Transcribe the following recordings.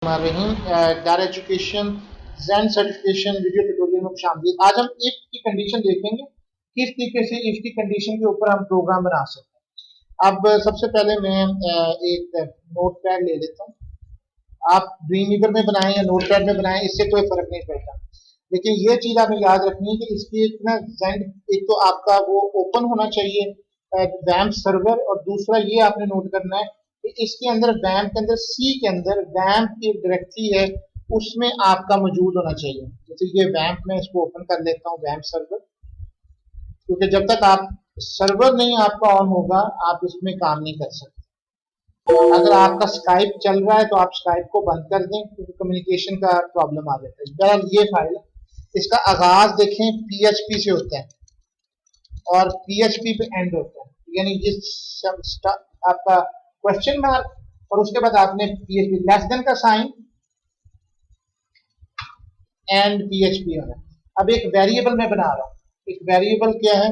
Dyer education जैन certification video tutorial में खुशामदीद। आज हम इफ की कंडीशन देखेंगे, किस तरीके से इफ की कंडीशन के ऊपर हम प्रोग्राम बना सकते हैं। अब सबसे पहले मैं एक नोट पैड ले लेता हूँ। आप ड्रीमवीवर में बनाएं या नोट पैड में बनाएं, इससे कोई फर्क नहीं पड़ता, लेकिन ये चीज आपने याद रखनी है कि इसकी एक ना एक तो आपका वो ओपन होना चाहिए वैम्प सर्वर, और दूसरा ये आपने नोट करना है कि इसके अंदर वैम्प के अंदर सी के अंदर वैम्प की डायरेक्टरी है, उसमें आपका मौजूद होना चाहिए। जैसे ये वैम्प में इसको ओपन कर लेता हूँ, वैम्प सर्वर, क्योंकि जब तक आप सर्वर नहीं आपका ऑन होगा आप इसमें काम नहीं कर सकते। अगर आपका स्काइप चल रहा है तो आप स्काइप को बंद कर दें, क्योंकि कम्युनिकेशन का प्रॉब्लम आ जाता है। बहरहाल ये फाइल, इसका आगाज देखें पीएचपी से होता है और पीएचपी पे एंड होता है, यानी जिस आपका क्वेश्चन मार्क और उसके बाद आपने पीएचपी लेस देन का साइन एंड पीएचपी होना। अब एक वेरिएबल मैं बना रहा हूँ। एक वेरिएबल क्या है,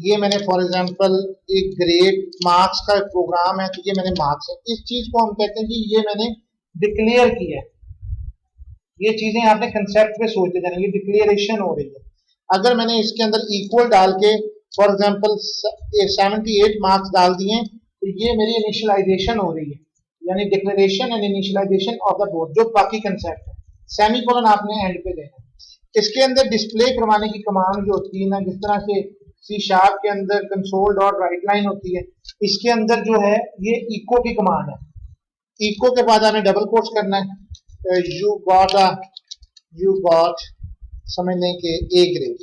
ये मैंने फॉर एग्जांपल एक ग्रेड मार्क्स का प्रोग्राम है, तो ये मैंने मार्क्स है, इस चीज को हम कहते हैं कि ये मैंने डिक्लेयर किया है। ये चीजें आपने कंसेप्ट पे सोचते जाना, ये डिक्लेरेशन हो रही है। अगर मैंने इसके अंदर इक्वल डाल के फॉर एग्जांपल 78 मार्क्स डाल दिए, तो ये मेरी इनिशियलाइजेशन हो रही है, यानी declaration and initialization of the board, जो बाकी कंसेप्ट है। सेमीकोलन आपने एंड पे देना। इसके अंदर डिस्प्ले करवाने की कमांड जो होती है ना, जिस तरह से सी शार्प के अंदर कंसोल डॉट राइट लाइन होती है, इसके अंदर जो है ये इको की कमांड है। इको के बाद आपने डबल कोट्स करना है, यू गॉट समझ लें कि ए ग्रेड,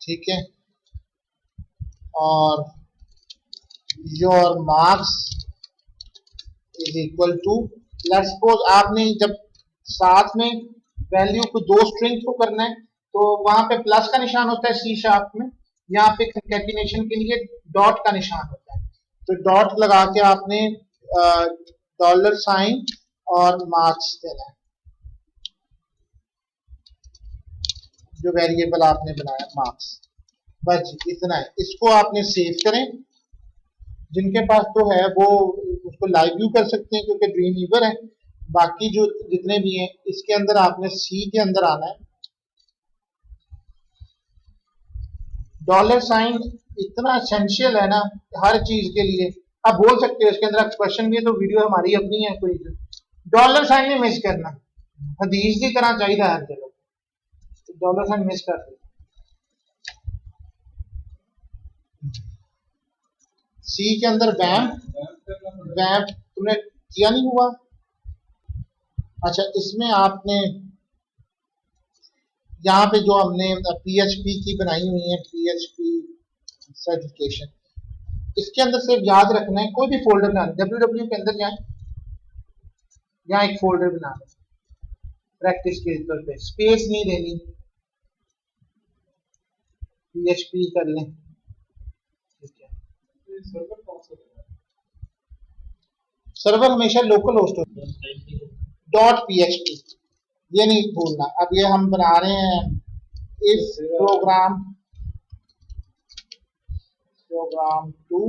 ठीक है, और your marks is equal to, let's suppose आपने जब साथ में वैल्यू को दो स्ट्रिंग को करना है तो वहां पे प्लस का निशान होता है सी शार्प में, यहाँ पे कंकैटिनेशन के लिए डॉट का निशान होता है। तो डॉट लगा के आपने डॉलर साइन और मार्क्स देना है, जो वेरिएबल आपने बनाया मार्क्स, बस इतना है। इसको आपने सेव करें। जिनके पास तो है वो उसको लाइव व्यू कर सकते हैं क्योंकि ड्रीमवीवर है। बाकी जो जितने भी हैं इसके अंदर आपने सी के अंदर आना है। डॉलर साइन इतना एसेंशियल है ना हर चीज के लिए। आप बोल सकते हो इसके अंदर क्वेश्चन भी है, तो वीडियो हमारी अपनी है, कोई डॉलर साइन नहीं मिस करना, हदीस की तरह चाहिए हर जगह, डॉलर साइन मिस कर दो। सी के अंदर वैम्प तुमने किया नहीं हुआ? अच्छा, इसमें आपने यहाँ पे जो हमने पीएचपी की बनाई हुई है, पीएचपी सर्टिफिकेशन, इसके अंदर सिर्फ याद रखना है कोई भी फोल्डर बना लें। www के अंदर जाएं, यहाँ एक फोल्डर बना लें प्रैक्टिस के तौर पे, स्पेस नहीं देनी, पीएचपी कर लें, ठीक है। सर्वर हमेशा लोकल होस्ट होता है, डॉट पीएचपी, ये नहीं भूलना। अब ये हम बना रहे हैं इस प्रोग्राम 2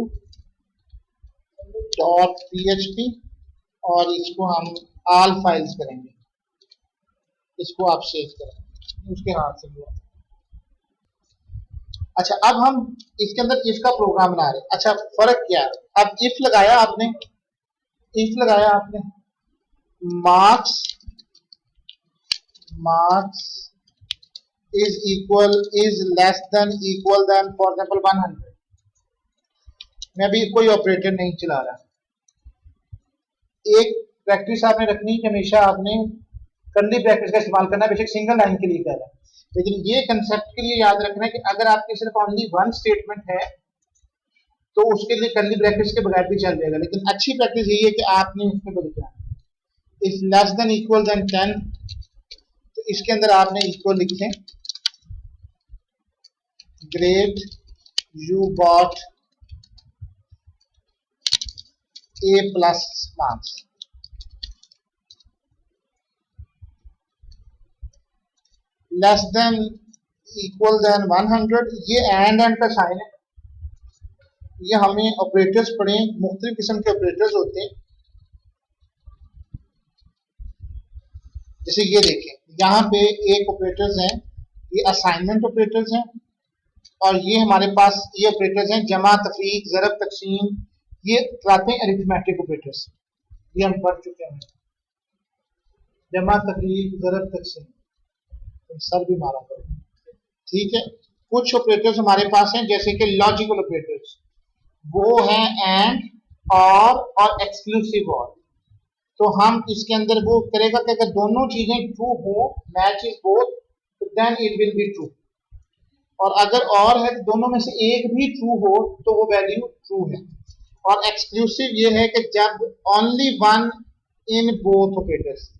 डॉट पीएचपी, और इसको हम ऑल फाइल्स करेंगे। इसको आप सेव करें उसके हाथ से हुआ। अच्छा, अब हम इसके अंदर इफ का प्रोग्राम बना रहे हैं। अच्छा, फर्क क्या है, अब इफ लगाया आपने, marks is less than equal then for example 100। मैं अभी कोई ऑपरेटर नहीं चला रहा। एक प्रैक्टिस आपने रखनी है कि हमेशा आपने कर्ली ब्रैकेट्स का इस्तेमाल करना है, बेशक सिंगल लाइन के लिए कर रहा है, लेकिन ये कंसेप्ट के लिए याद रखना है कि अगर आपके सिर्फ ओनली वन स्टेटमेंट है तो उसके लिए कर्ली ब्रैकेट्स के बगैर भी चल जाएगा, लेकिन अच्छी प्रैक्टिस यही है कि आपने उसमें बदलना है। If less than equal then 10, तो इसके अंदर आपने इक्वल लिखें grade you got A plus marks, less than equal then 100, ये एंड का साइन है, ये हमें ऑपरेटर्स पढ़े, मुख्तलिफ किस्म के ऑपरेटर्स होते हैं। जैसे ये देखें, यहाँ पे एक ऑपरेटर्स हैं, ये असाइनमेंट ऑपरेटर्स हैं, और ये हमारे पास ये ऑपरेटर्स हैं जमा, तफरीक, ज़रब, तकसीम, ये कहलाते हैं अरिथमेटिक ऑपरेटर्स। ये हम पढ़ चुके हैं, जमा, तफरीक, ज़रब, तकसीम, तुम सर भी मारा करो, ठीक है। कुछ ऑपरेटर्स हमारे पास हैं जैसे कि लॉजिकल ऑपरेटर्स, वो हैं एंड, और एक्सक्लूसिव और। तो हम इसके अंदर वो करेगा कि अगर दोनों चीजें ट्रू हो, मैच इज बोथ, तो then it will be true. और अगर और है तो दोनों में से एक भी ट्रू हो तो वो वैल्यू ट्रू है। और एक्सक्लूसिव ये है कि जब only one in both operators.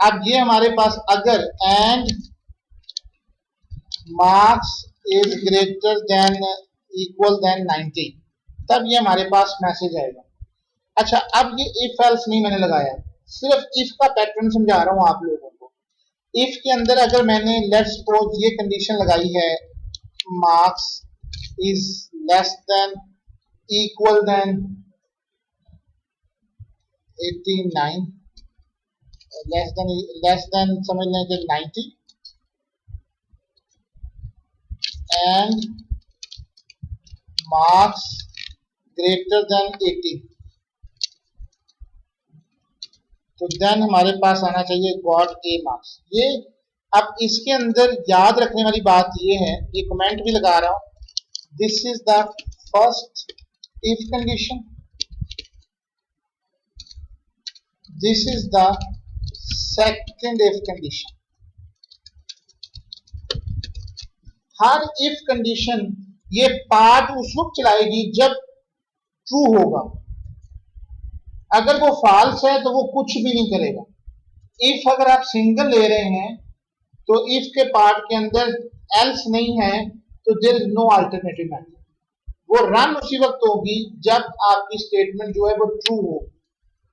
अब ये हमारे पास अगर and marks is greater than equal then 90, तब ये हमारे पास मैसेज आएगा। अच्छा, अब ये इफ एल्स नहीं मैंने लगाया, सिर्फ इफ का पैटर्न समझा रहा हूं आप लोगों को। इफ के अंदर अगर मैंने लेट्स सपोज ये कंडीशन लगाई है, marks is less than equal then 89, less than समझ लें कि 90, एंड मार्क्स ग्रेटर देन 80, तो देन हमारे पास आना चाहिए गॉट ए मार्क्स। ये अब इसके अंदर याद रखने वाली बात ये है, ये कमेंट भी लगा रहा हूं, this is the first if condition, this is the second if condition. Her if condition ये पार्ट उस वक्त चलाएगी जब ट्रू होगा, अगर वो फॉल्स है तो वो कुछ भी नहीं करेगा। इफ अगर आप सिंगल ले रहे हैं तो इफ के पार्ट के अंदर एल्स नहीं है तो there is no alternative method, वो रन उसी वक्त होगी जब आपकी स्टेटमेंट जो है वो ट्रू हो।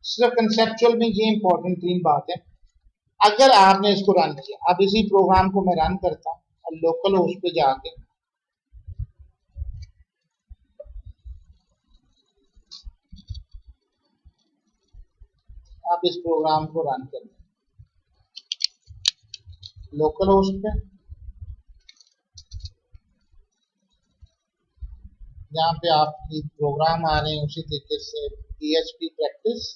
सिर्फ कंसेप्चुअल में ये इंपॉर्टेंट तीन बात है। अगर आपने इसको रन किया, अब इसी प्रोग्राम को मैं रन करता हूं और लोकल होस्ट पे जाके आप इस प्रोग्राम को रन करें लोकल होस्ट पे, यहाँ पे आपकी प्रोग्राम आ रहे हैं उसी तरीके से PHP प्रैक्टिस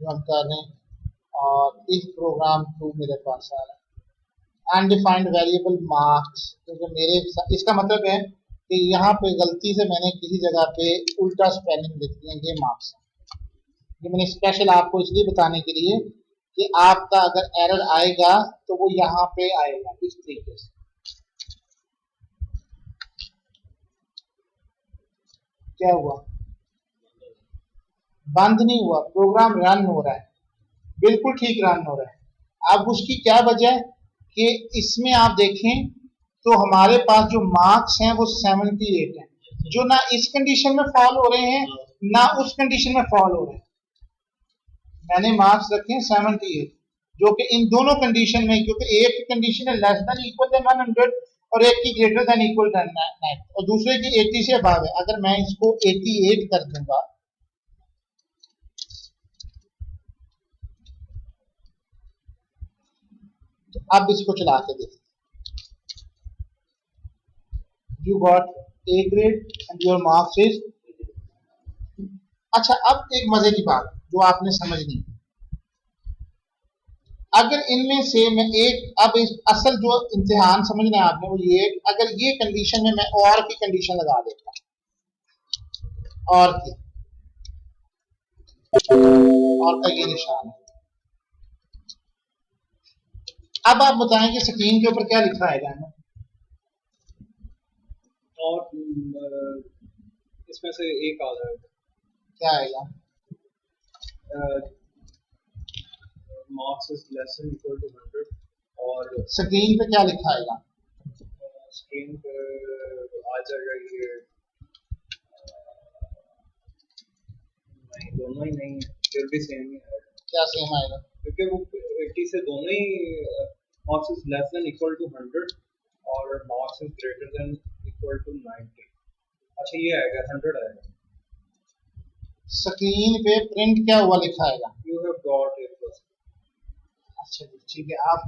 जो हम कर रहे हैं, और इस प्रोग्राम टू मेरे पास आ रहा है अनडिफाइंड वेरिएबल मार्क्स, क्योंकि मेरे इसका मतलब है कि यहाँ पे गलती से मैंने किसी जगह पे उल्टा स्पेलिंग लिख दिया, ये मार्क्स है। ये मैंने स्पेशल आपको इसलिए बताने के लिए कि आपका अगर एरर आएगा तो वो यहाँ पे आएगा इस तरीके से। क्या हुआ? बंद नहीं हुआ, प्रोग्राम रन हो रहा है, बिल्कुल ठीक रन हो रहा है। अब उसकी क्या वजह कि इसमें आप देखें तो हमारे पास जो मार्क्स हैं वो 78 हैं, जो ना इस कंडीशन में फॉल हो रहे हैं ना उस कंडीशन में फॉल हो रहे हैं। मैंने मार्क्स रखे हैं 78, जो कि इन दोनों कंडीशन में, क्योंकि एक की कंडीशन है लेस देन इक्वल देन 100 और एक की ग्रेटर देन इक्वल देन 9 और दूसरे की 80 से अबव है। अगर मैं इसको 88 कर दूंगा तो अब इसको चला के देखिए, you got A grade and your marks is. अच्छा, अब एक मजे की बात जो आपने समझनी, अगर इनमें से मैं एक, अब इस असल जो इम्तिहान समझना है आपने वो ये, अगर ये कंडीशन में मैं और की कंडीशन लगा देता, और की, और का ये निशान है। अब आप बताएं कि स्क्रीन के ऊपर क्या लिखा आएगा हमें, और इसमें से एक आ जाएगा, क्या आएगा? Marks is less than equal to 100, और स्क्रीन पे क्या लिखा आएगा? स्क्रीन पर आ जाएगा ये, नहीं दोनों ही नहीं है, फिर भी सेम ही है। क्या सेम आएगा? क्योंकि वो 80 से दोनों ही marks is less than equal to 100 और marks is greater than equal to 90. अच्छा ये आएगा 100 आएगा. स्क्रीन पे प्रिंट क्या हुआ लिखा आएगा? You have got a plus. अच्छा जी ठीक है, आप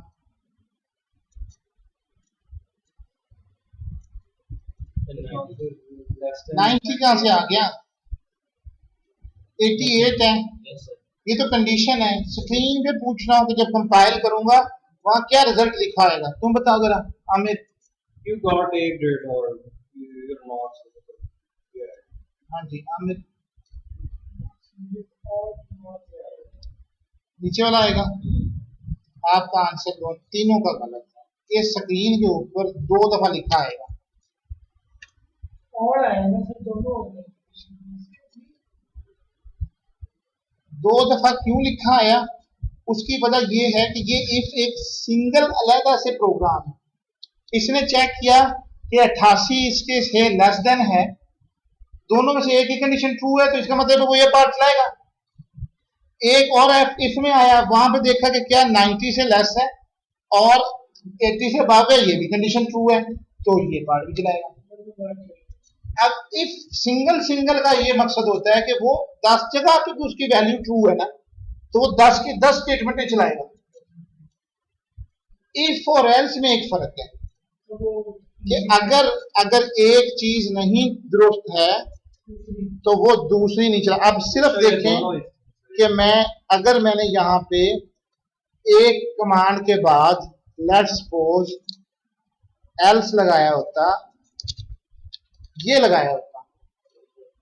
Less than 90 कहाँ से आ गया? 88 है, ये तो कंडीशन है. स्क्रीन पे पूछ रहा हूँ कि जब कंपाइल करूंगा वहां क्या रिजल्ट लिखा आएगा? तुम बताओ जरा Aamir. You got a grade or you're not. Yeah. हाँ जी आमिर, नीचे वाला आएगा. आपका आंसर दो तीनों का गलत है. ये स्क्रीन के ऊपर 2 दफा लिखा आएगा. और आएगा फिर दोनों हो गए. 2 दफा क्यों लिखा आया? उसकी वजह ये है कि ये इफ एक सिंगल अलग से प्रोग्राम है. इसने चेक किया कि 88 इसके से लेस देन है, दोनों में से एक ही कंडीशन ट्रू है, तो इसका मतलब वो ये पार्ट लाएगा. एक और इसमें आया, वहां पे देखा कि क्या 90 से लेस है और 80 से अबव है, ये भी कंडीशन ट्रू है, तो ये पार्ट भी चलाएगा. अब इफ सिंगल का ये मकसद होता है कि वो 10 जगह पे उसकी वैल्यू ट्रू है ना, तो वो 10 के 10 स्टेटमेंट चलाएगा. इफ और एल्स में एक फर्क है कि अगर एक चीज नहीं दुरुस्त है तो वो दूसरी नहीं चला. अब सिर्फ देखें कि अगर मैंने यहाँ पे एक कमांड के बाद लेट्स सपोज एल्स लगाया होता, ये लगाया होता,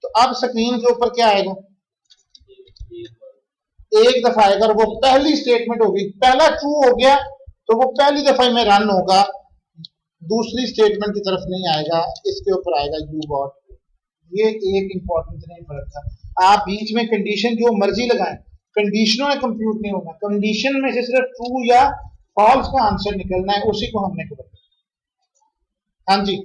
तो अब स्क्रीन के ऊपर क्या आएगा? एक दफा आएगा और वो पहली स्टेटमेंट होगी. पहला ट्रू हो गया तो वो पहली दफा में रन होगा, दूसरी स्टेटमेंट की तरफ नहीं आएगा, इसके ऊपर आएगा यू गॉट. ये एक इंपॉर्टेंट नहीं फर्क था. आप बीच में कंडीशन जो मर्जी लगाएं, कंडीशनों में कंप्यूट नहीं होगा. कंडीशन में से सिर्फ ट्रू या फॉल्स का आंसर निकलना है, उसी को हमने कवर. हाँ जी.